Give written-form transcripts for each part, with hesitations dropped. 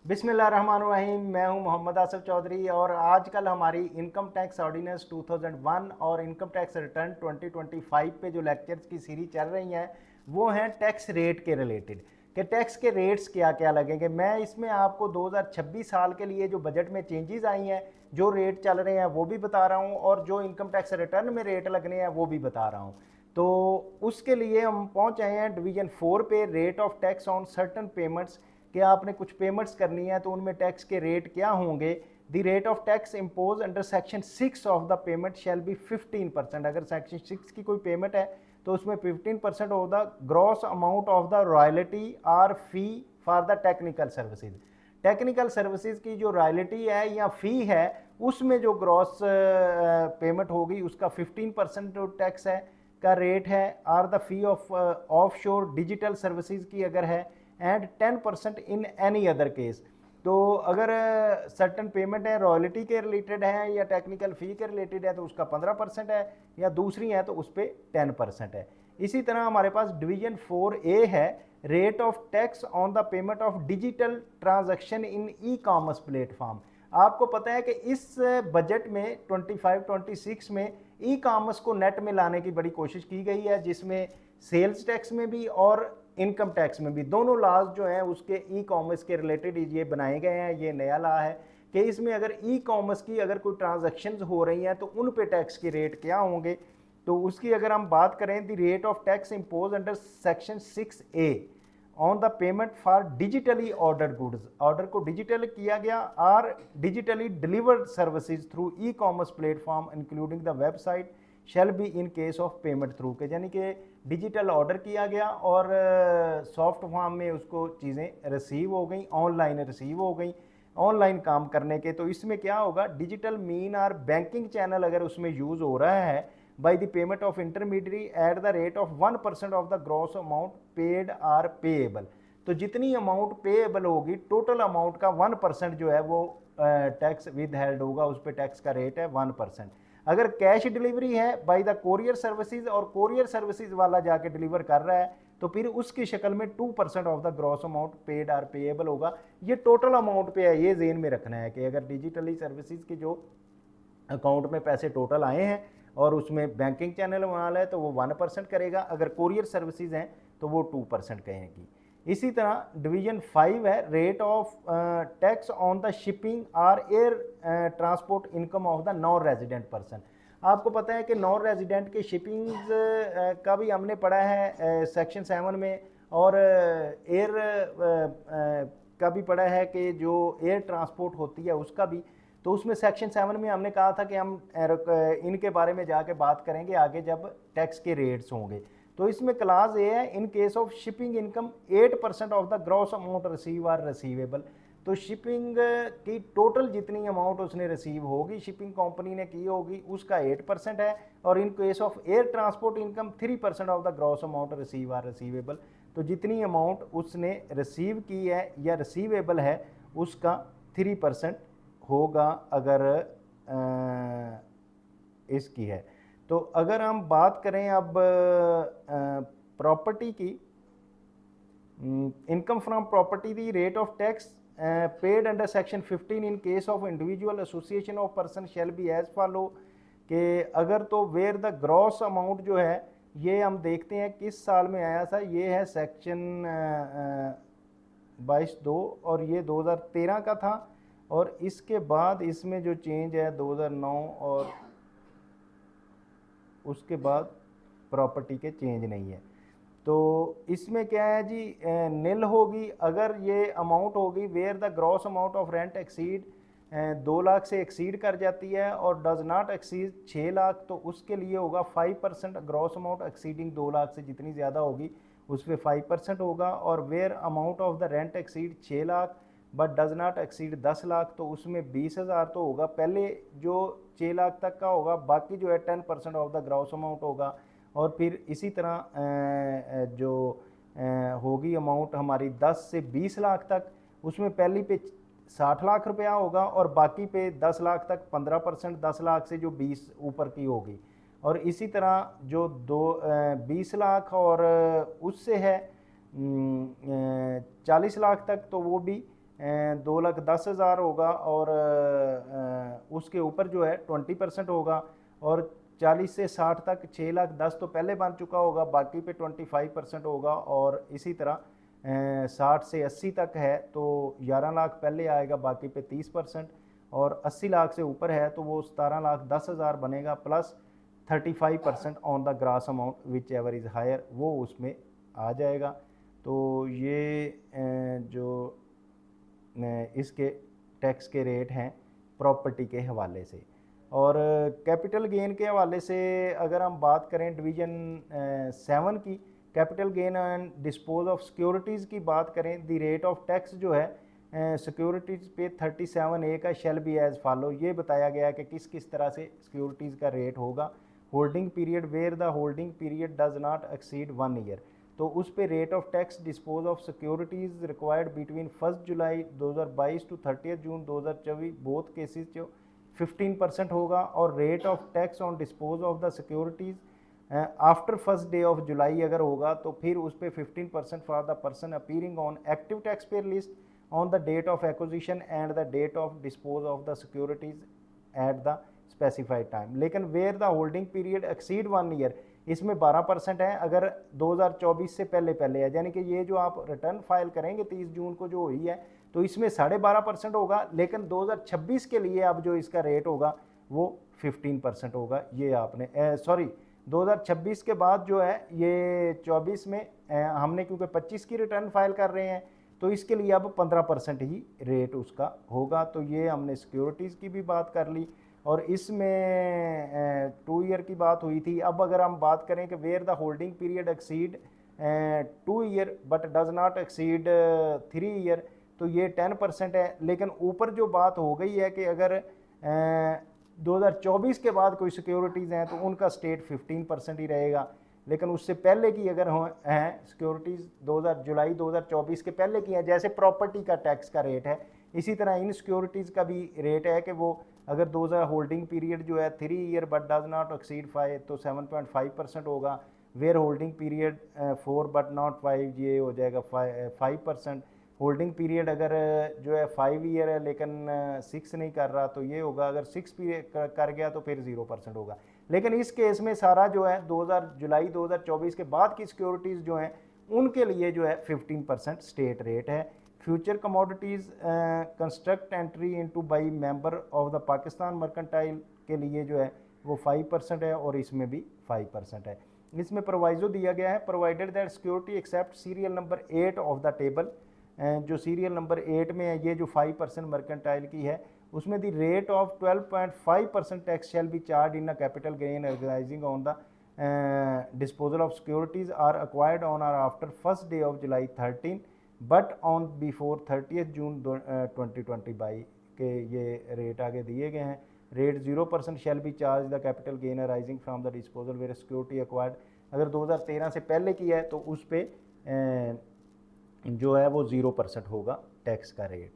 बिस्मिल्लाहिर्रहमानिर्रहीम। मैं हूं मोहम्मद आसिफ चौधरी और आजकल हमारी इनकम टैक्स ऑर्डिनेंस 2001 और इनकम टैक्स रिटर्न 2025 पे जो लेक्चर्स की सीरीज चल रही हैं वो हैं टैक्स रेट के रिलेटेड कि टैक्स के रेट्स क्या क्या लगेंगे। मैं इसमें आपको 2026 साल के लिए जो बजट में चेंजेस आई हैं, जो रेट चल रहे हैं वो भी बता रहा हूँ और जो इनकम टैक्स रिटर्न में रेट लगने हैं वो भी बता रहा हूँ। तो उसके लिए हम पहुँच आए हैं डिवीजन 4 पे, rate of tax on certain payments. कि आपने कुछ पेमेंट्स करनी है तो उनमें टैक्स के रेट क्या होंगे। The rate of tax impose under section 6 of the payment shell be 15%। अगर सेक्शन 6 की कोई पेमेंट है तो उसमें 15% of the gross amount of the royalty or fee for the technical services. Technical services की जो रॉयल्टी है या फ़ी है उसमें जो ग्रॉस पेमेंट होगी उसका 15% जो टैक्स है का रेट है। Or the fee of offshore digital services की अगर है and 10% in any other case. तो अगर सर्टन पेमेंट है रॉयल्टी के रिलेटेड है या टेक्निकल फ़ी के रिलेटेड है तो उसका 15% है, या दूसरी है तो उस पर 10% है। इसी तरह हमारे पास डिवीजन 4A है, rate of tax on the payment of digital transaction in e commerce platform. आपको पता है कि इस बजट में 25-26 में ई कॉमर्स को नेट में लाने की बड़ी कोशिश की गई है, जिसमें सेल्स टैक्स में भी और इनकम टैक्स में भी दोनों लॉज जो हैं उसके ई कॉमर्स के रिलेटेड ये बनाए गए हैं। ये नया लॉ है कि इसमें अगर ई कॉमर्स की अगर कोई ट्रांजैक्शंस हो रही हैं तो उन पे टैक्स के रेट क्या होंगे। तो उसकी अगर हम बात करें, the rate of tax impose under section 6A on the payment for digitally ordered goods. Order को डिजिटल किया गया और digitally delivered services through e commerce platform including the website shall be in case of payment through के, यानी कि digital order किया गया और सॉफ्ट फॉर्म में उसको चीज़ें रिसीव हो गई, ऑनलाइन रिसीव हो गई ऑनलाइन काम करने के। तो इसमें क्या होगा, डिजिटल मीन और बैंकिंग चैनल अगर उसमें यूज़ हो रहा है by the payment of intermediary at the rate of 1% of the gross amount paid or payable. तो जितनी अमाउंट पेएबल होगी टोटल अमाउंट का 1% जो है वो टैक्स विद हेल्ड होगा, उस पर टैक्स का रेट है 1%। अगर कैश डिलीवरी है बाय द कोरियर सर्विसेज और कोरियर सर्विसेज वाला जाके डिलीवर कर रहा है तो फिर उसकी शक्ल में 2% of the gross amount paid or payable होगा। ये टोटल अमाउंट पे है, ये जेन में रखना है कि अगर डिजिटली सर्विसेज की जो अकाउंट में पैसे टोटल आए हैं और उसमें बैंकिंग चैनल वाला है तो वो 1% करेगा, अगर कोरियर सर्विसेज हैं तो वो 2% कहेगी। इसी तरह डिवीजन 5 है, rate of tax on the shipping और air transport income of the non resident person. आपको पता है कि नॉन रेजिडेंट के शिपिंग का भी हमने पढ़ा है सेक्शन 7 में, और एयर का भी पढ़ा है कि जो एयर ट्रांसपोर्ट होती है उसका भी। तो उसमें सेक्शन 7 में हमने कहा था कि हम इनके बारे में जाके बात करेंगे आगे जब टैक्स के रेट्स होंगे। तो इसमें क्लास ए है, in case of shipping income 8% of the gross amount receive or receivable. तो शिपिंग की टोटल जितनी अमाउंट उसने रिसीव होगी, शिपिंग कंपनी ने की होगी, उसका 8% है। और in case of air transport income 3% of the gross amount receive or receivable. तो जितनी अमाउंट उसने रिसीव की है या रिसीवेबल है उसका 3% होगा अगर इसकी है। तो अगर हम बात करें अब प्रॉपर्टी की, income from property the rate of tax paid under section 15 in case of individual association of person shall be as follow. कि अगर तो वेयर द ग्रॉस अमाउंट जो है ये हम देखते हैं किस साल में आया था, ये है सेक्शन 22(2) और ये 2013 का था। और इसके बाद इसमें जो चेंज है 2009 और उसके बाद प्रॉपर्टी के चेंज नहीं है। तो इसमें क्या है जी, नील होगी अगर ये अमाउंट होगी where the gross amount of rent exceed 2 lakh से एक्सीड कर जाती है और डज नॉट एक्सीड 6 लाख, तो उसके लिए होगा 5%। ग्रॉस अमाउंट एक्सीडिंग 2 लाख से जितनी ज़्यादा होगी उस पर 5% होगा। और where amount of the rent exceed 6 lakh but does not exceed 10 lakh, तो उसमें 20,000 तो होगा, पहले जो 6 लाख तक का होगा, बाकी जो है 10% ऑफ द ग्रॉस अमाउंट होगा। और फिर इसी तरह जो होगी अमाउंट हमारी 10 से 20 लाख तक, उसमें पहली पे 60 लाख रुपया होगा और बाकी पे 10 लाख तक 15%, 10 लाख से जो 20 ऊपर की होगी। और इसी तरह जो 20 लाख और उससे है 40 लाख तक, तो वो भी 2,10,000 होगा और उसके ऊपर जो है 20% होगा, और 40 से 60 तक 6,10,000 तो पहले बन चुका होगा, बाकी पे 25% होगा। और इसी तरह 60 से 80 तक है तो 11 लाख पहले आएगा, बाकी पे 30%। और 80 लाख से ऊपर है तो वो 17,10,000 बनेगा, plus 35% on the gross amount whichever is higher, वो उसमें आ जाएगा। तो ये जो इसके टैक्स के रेट हैं प्रॉपर्टी के हवाले से। और कैपिटल गेन के हवाले से अगर हम बात करें डिवीज़न 7 की, capital gain and dispose of securities की बात करें, द रेट ऑफ टैक्स जो है सिक्योरिटीज़ पे 37A का शेल बी एज फॉलो, ये बताया गया है कि किस किस तरह से सिक्योरिटीज़ का रेट होगा। Holding period where the holding period does not exceed 1 year, तो उस पे rate of tax dispose of securities required between 1 July 2022 to 30 June 2024 both cases जो 15% होगा। और rate of tax on dispose of the securities after 1 day of July अगर होगा तो फिर उस पर 15% for the person appearing on active tax payer list on the date of acquisition and the date of dispose of the securities at the specified time. लेकिन where the holding period exceed 1 year, इसमें 12% है अगर 2024 से पहले है, यानी कि ये जो आप रिटर्न फाइल करेंगे 30 जून को जो हुई है तो इसमें 12.5% होगा। लेकिन 2026 के लिए अब जो इसका रेट होगा वो 15% होगा। ये आपने 2026 के बाद जो है ये 24 में हमने क्योंकि 25 की रिटर्न फाइल कर रहे हैं तो इसके लिए अब 15% ही रेट उसका होगा। तो ये हमने सिक्योरिटीज़ की भी बात कर ली और इसमें 2 ईयर की बात हुई थी। अब अगर हम बात करें कि where the holding period exceed 2 year but does not exceed 3 year, तो ये 10% है। लेकिन ऊपर जो बात हो गई है कि अगर 2024 के बाद कोई सिक्योरिटीज़ हैं तो उनका स्टेट 15% ही रहेगा। लेकिन उससे पहले की अगर हैं सिक्योरिटीज़ जुलाई 2024 के पहले की हैं, जैसे प्रॉपर्टी का टैक्स का रेट है, इसी तरह इन सिक्योरिटीज़ का भी रेट है कि वो अगर 2000 होल्डिंग पीरियड जो है 3 year but does not exceed 5 तो 7.5% होगा। Where holding period 4 but not 5 ये हो जाएगा 5%। होल्डिंग पीरियड अगर जो है 5 ईयर है लेकिन 6 नहीं कर रहा तो ये होगा, अगर 6 पीरियड कर गया तो फिर 0% होगा। लेकिन इस केस में सारा जो है जुलाई 2024 के बाद की सिक्योरिटीज़ जो हैं उनके लिए जो है 15% स्टेट रेट है। Future commodities construct entry into by member of the Pakistan mercantile के लिए जो है वो 5% है और इसमें भी 5% है। इसमें प्रोवाइजो दिया गया है, provided that security except serial number 8 of the table, जो सीरियल नंबर 8 में है ये जो 5% मर्केंटाइल की है उसमें the rate of 12.5% tax shall be charge in a capital gain arising on the disposal of securities or acquired on or after 1 day of July 13 but on before 30 June 2022 के ये rate आगे दिए गए हैं। Rate 0% shall be charge the capital gain arising from the disposal where security acquired, अगर 2013 से पहले की है तो उस पर जो है वो 0% होगा टैक्स का रेट।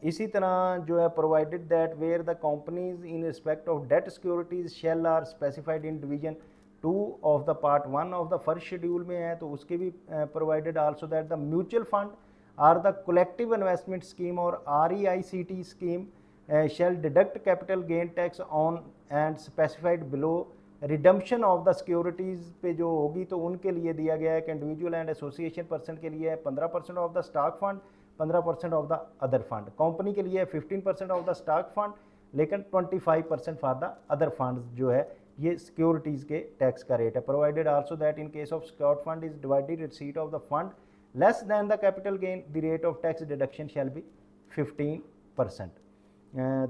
इसी तरह जो है provided that where the companies in respect of debt securities shall are specified in division 2 of the part 1 of the first schedule में है तो उसके भी provided also that the mutual fund or the collective investment scheme और REICT scheme shall deduct capital gain tax on and specified below redemption of the securities पे जो होगी तो उनके लिए दिया गया है कि इंडिविजुअल एंड एसोसिएशन पर्सन के लिए 15% of the stock fund, 15% of the other fund. Company के लिए 15% ऑफ द स्टॉक फंड लेकिन 25% फॉर द अदर फंड जो है ये सिक्योरिटीज़ के टैक्स का रेट है। Provided also that in case of secured fund is divided receipt of the fund less than the capital gain the rate of tax deduction shall be 15%।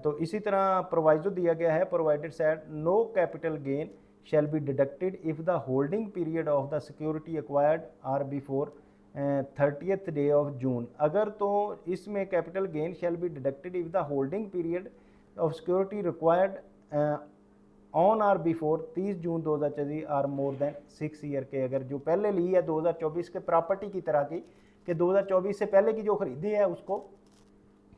तो इसी तरह proviso दिया गया है, provided set no capital gain shall be deducted if the holding period of the security acquired are before 30th day of June। अगर तो इसमें capital gain shall be deducted if the holding period of security required on or before 30 June 2024 are more than 6 year के, अगर जो पहले ली है 2024 के property की तरह की कि 2024 से पहले की जो खरीदी है उसको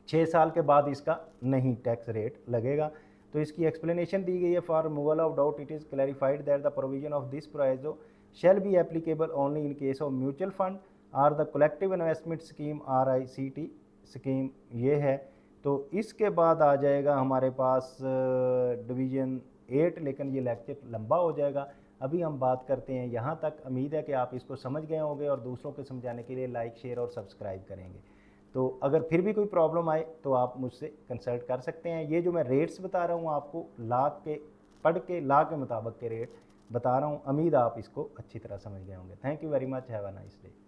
6 साल के बाद इसका नहीं टैक्स रेट लगेगा। तो इसकी एक्सप्लेनेशन दी गई है। For removal of doubt it is clarified that the provision of this proviso shall be applicable only in case of mutual fund or the collective investment scheme RICT scheme ये है। तो इसके बाद आ जाएगा हमारे पास डिवीज़न 8, लेकिन ये लेक्चर लंबा हो जाएगा। अभी हम बात करते हैं यहाँ तक। उम्मीद है कि आप इसको समझ गए होंगे और दूसरों को समझाने के लिए लाइक, शेयर और सब्सक्राइब करेंगे। तो अगर फिर भी कोई प्रॉब्लम आए तो आप मुझसे कंसल्ट कर सकते हैं। ये जो मैं रेट्स बता रहा हूँ आपको, ला के पढ़ के ला के मुताबिक के रेट बता रहा हूँ। उम्मीद आप इसको अच्छी तरह समझ गए होंगे। Thank you very much, have a nice day.